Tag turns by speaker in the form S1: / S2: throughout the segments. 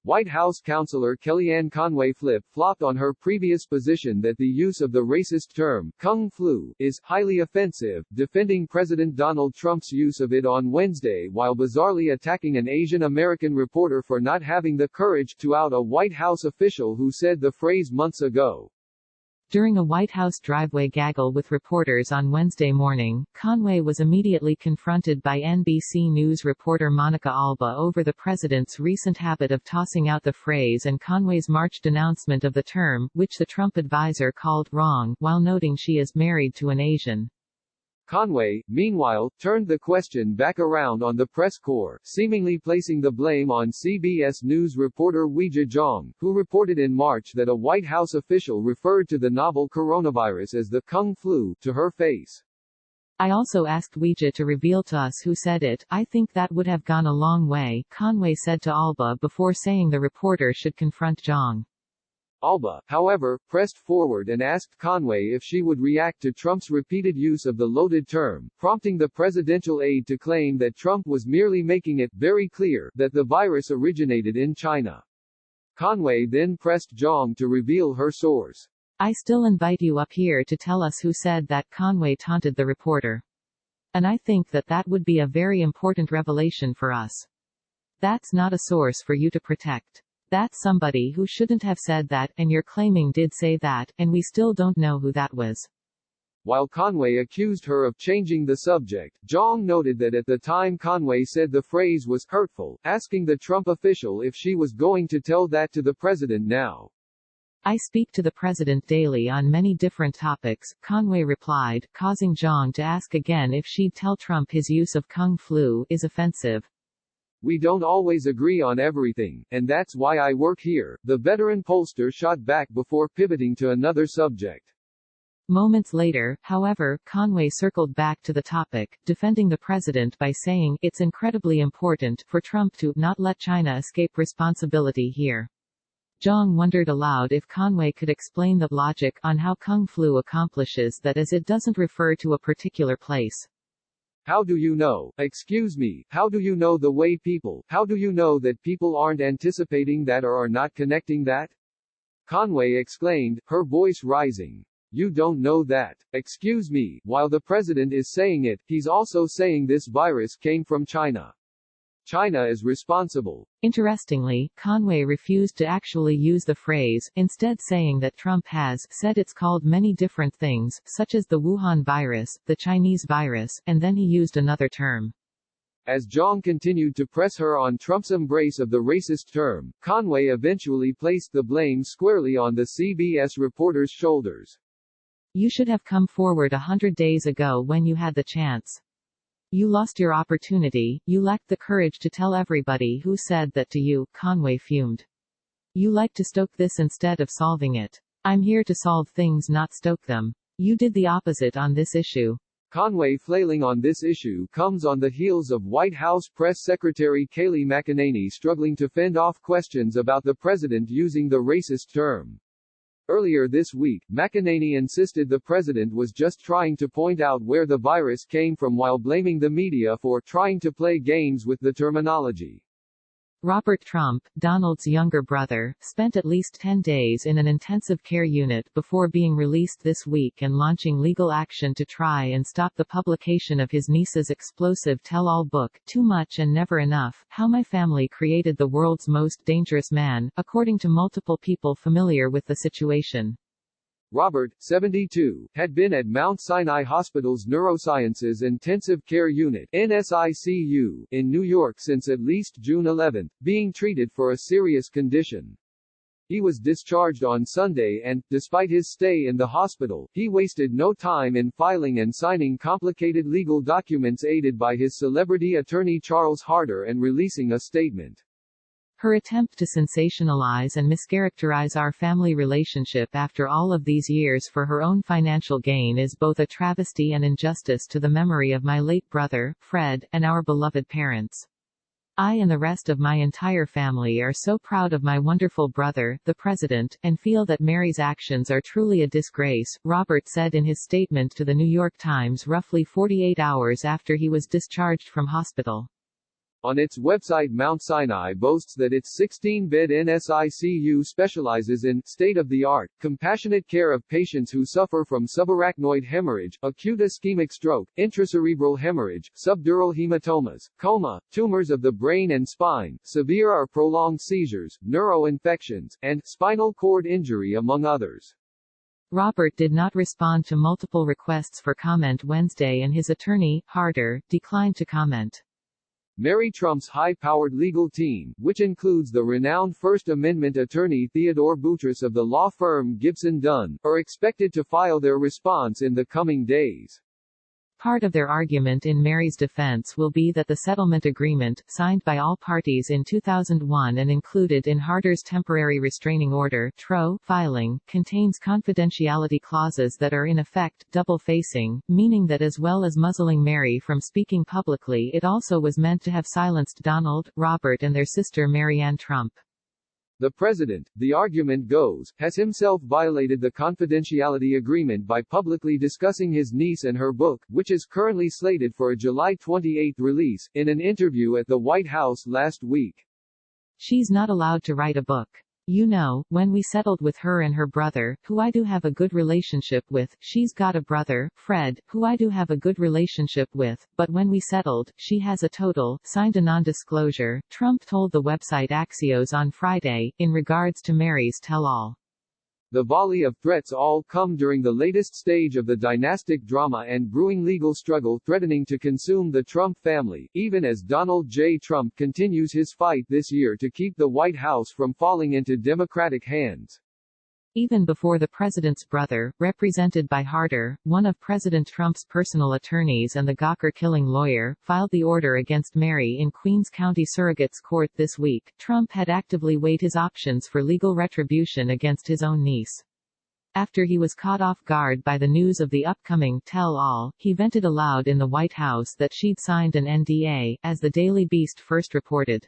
S1: White House counselor Kellyanne Conway flip-flopped on her previous position that the use of the racist term, Kung Flu, is highly offensive, defending President Donald Trump's use of it on Wednesday while bizarrely attacking an Asian American reporter for not having the courage to out a White House official who said the phrase months ago.
S2: During a White House driveway gaggle with reporters on Wednesday morning, Conway was immediately confronted by NBC News reporter Monica Alba over the president's recent habit of tossing out the phrase and Conway's March denouncement of the term, which the Trump advisor called wrong, while noting she is married to an Asian.
S1: Conway, meanwhile, turned the question back around on the press corps, seemingly placing the blame on CBS News reporter Weijia Zhang, who reported in March that a White House official referred to the novel coronavirus as the Kung Flu to her face.
S2: I also asked Weijia to reveal to us who said it. I think that would have gone a long way, Conway said to Alba before saying the reporter should confront Zhang.
S1: Alba, however, pressed forward and asked Conway if she would react to Trump's repeated use of the loaded term, prompting the presidential aide to claim that Trump was merely making it very clear that the virus originated in China. Conway then pressed Zhang to reveal her source.
S2: I still invite you up here to tell us who said that, Conway taunted the reporter. And I think that that would be a very important revelation for us. That's not a source for you to protect. That's somebody who shouldn't have said that, and you're claiming did say that, and we still don't know who that was.
S1: While Conway accused her of changing the subject, Zhang noted that at the time Conway said the phrase was hurtful, asking the Trump official if she was going to tell that to the president now.
S2: I speak to the president daily on many different topics, Conway replied, causing Zhang to ask again if she'd tell Trump his use of Kung Flu is offensive.
S1: We don't always agree on everything, and that's why I work here, the veteran pollster shot back before pivoting to another subject.
S2: Moments later, however, Conway circled back to the topic, defending the president by saying, it's incredibly important for Trump to not let China escape responsibility here. Zhang wondered aloud if Conway could explain the logic on how Kung Flu accomplishes that, as it doesn't refer to a particular place.
S1: How do you know? Excuse me, how do you know the way people, how do you know that people aren't anticipating that or are not connecting that? Conway exclaimed, her voice rising. You don't know that. Excuse me, while the president is saying it, he's also saying this virus came from China. China is responsible.
S2: Interestingly, Conway refused to actually use the phrase, instead saying that Trump has said it's called many different things, such as the Wuhan virus, the Chinese virus, and then he used another term.
S1: As Zhang continued to press her on Trump's embrace of the racist term, Conway eventually placed the blame squarely on the CBS reporter's shoulders.
S2: You should have come forward 100 days ago when you had the chance. You lost your opportunity, you lacked the courage to tell everybody who said that to you, Conway fumed. You like to stoke this instead of solving it. I'm here to solve things, not stoke them. You did the opposite on this issue.
S1: Conway flailing on this issue comes on the heels of White House Press Secretary Kayleigh McEnany struggling to fend off questions about the president using the racist term. Earlier this week, McEnany insisted the president was just trying to point out where the virus came from while blaming the media for trying to play games with the terminology.
S2: Robert Trump, Donald's younger brother, spent at least 10 days in an intensive care unit before being released this week and launching legal action to try and stop the publication of his niece's explosive tell-all book, Too Much and Never Enough, How My Family Created the World's Most Dangerous Man, according to multiple people familiar with the situation.
S1: Robert, 72, had been at Mount Sinai Hospital's Neurosciences Intensive Care Unit (NSICU) in New York since at least June 11, being treated for a serious condition. He was discharged on Sunday and, despite his stay in the hospital, he wasted no time in filing and signing complicated legal documents aided by his celebrity attorney Charles Harder and releasing a statement.
S2: Her attempt to sensationalize and mischaracterize our family relationship after all of these years for her own financial gain is both a travesty and injustice to the memory of my late brother, Fred, and our beloved parents. I and the rest of my entire family are so proud of my wonderful brother, the president, and feel that Mary's actions are truly a disgrace, Robert said in his statement to the New York Times roughly 48 hours after he was discharged from hospital.
S1: On its website, Mount Sinai boasts that its 16-bed NSICU specializes in state-of-the-art, compassionate care of patients who suffer from subarachnoid hemorrhage, acute ischemic stroke, intracerebral hemorrhage, subdural hematomas, coma, tumors of the brain and spine, severe or prolonged seizures, neuroinfections, and spinal cord injury among others.
S2: Robert did not respond to multiple requests for comment Wednesday, and his attorney, Harder, declined to comment.
S1: Mary Trump's high-powered legal team, which includes the renowned First Amendment attorney Theodore Boutros of the law firm Gibson Dunn, are expected to file their response in the coming days.
S2: Part of their argument in Mary's defense will be that the settlement agreement, signed by all parties in 2001 and included in Harder's temporary restraining order (TRO) filing, contains confidentiality clauses that are in effect double-facing, meaning that as well as muzzling Mary from speaking publicly, it also was meant to have silenced Donald, Robert and their sister Marianne Trump.
S1: The president, the argument goes, has himself violated the confidentiality agreement by publicly discussing his niece and her book, which is currently slated for a July 28 release, in an interview at the White House last week.
S2: She's not allowed to write a book. You know, when we settled with her and her brother, who I do have a good relationship with, she's got a brother, Fred, who I do have a good relationship with, but when we settled, she has a total, signed a non-disclosure, Trump told the website Axios on Friday, in regards to Mary's tell-all.
S1: The volley of threats all come during the latest stage of the dynastic drama and brewing legal struggle threatening to consume the Trump family, even as Donald J. Trump continues his fight this year to keep the White House from falling into Democratic hands.
S2: Even before the president's brother, represented by Harder, one of President Trump's personal attorneys and the Gawker-killing lawyer, filed the order against Mary in Queens County Surrogate's Court this week, Trump had actively weighed his options for legal retribution against his own niece. After he was caught off guard by the news of the upcoming tell-all, he vented aloud in the White House that she'd signed an NDA, as the Daily Beast first reported.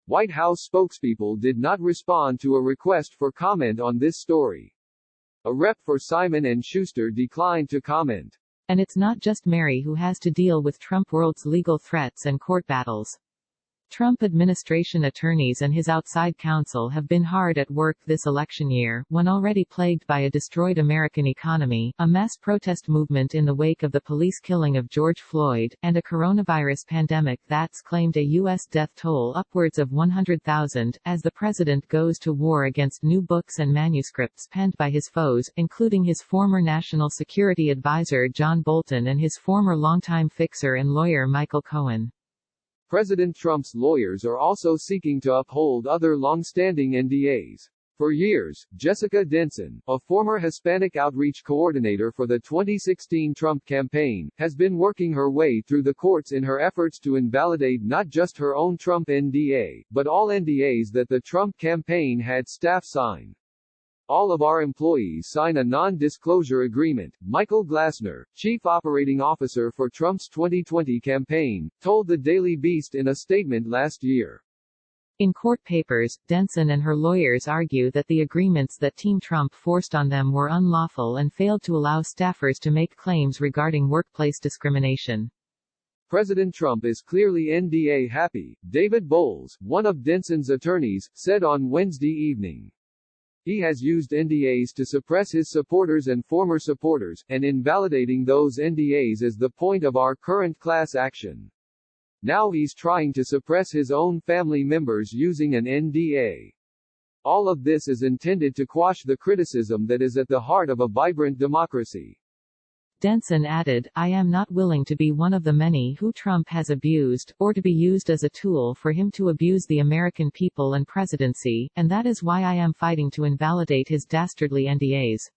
S1: White House spokespeople did not respond to a request for comment on this story. A rep for Simon & Schuster declined to comment.
S2: And it's not just Mary who has to deal with Trump world's legal threats and court battles. Trump administration attorneys and his outside counsel have been hard at work this election year, one already plagued by a destroyed American economy, a mass protest movement in the wake of the police killing of George Floyd, and a coronavirus pandemic that's claimed a U.S. death toll upwards of 100,000, as the president goes to war against new books and manuscripts penned by his foes, including his former national security advisor John Bolton and his former longtime fixer and lawyer Michael Cohen.
S1: President Trump's lawyers are also seeking to uphold other long-standing NDAs. For years, Jessica Denson, a former Hispanic outreach coordinator for the 2016 Trump campaign, has been working her way through the courts in her efforts to invalidate not just her own Trump NDA, but all NDAs that the Trump campaign had staff sign. All of our employees sign a non-disclosure agreement, Michael Glassner, chief operating officer for Trump's 2020 campaign, told the Daily Beast in a statement last year. In court papers, Denson and her lawyers argue that the agreements that Team Trump forced on them were unlawful and failed to allow staffers to make claims regarding workplace discrimination. President Trump is clearly NDA happy, David Bowles, one of Denson's attorneys, said on Wednesday evening. He has used NDAs to suppress his supporters and former supporters, and invalidating those NDAs is the point of our current class action. Now he's trying to suppress his own family members using an NDA. All of this is intended to quash the criticism that is at the heart of a vibrant democracy. Denson added, I am not willing to be one of the many who Trump has abused, or to be used as a tool for him to abuse the American people and presidency, and that is why I am fighting to invalidate his dastardly NDAs.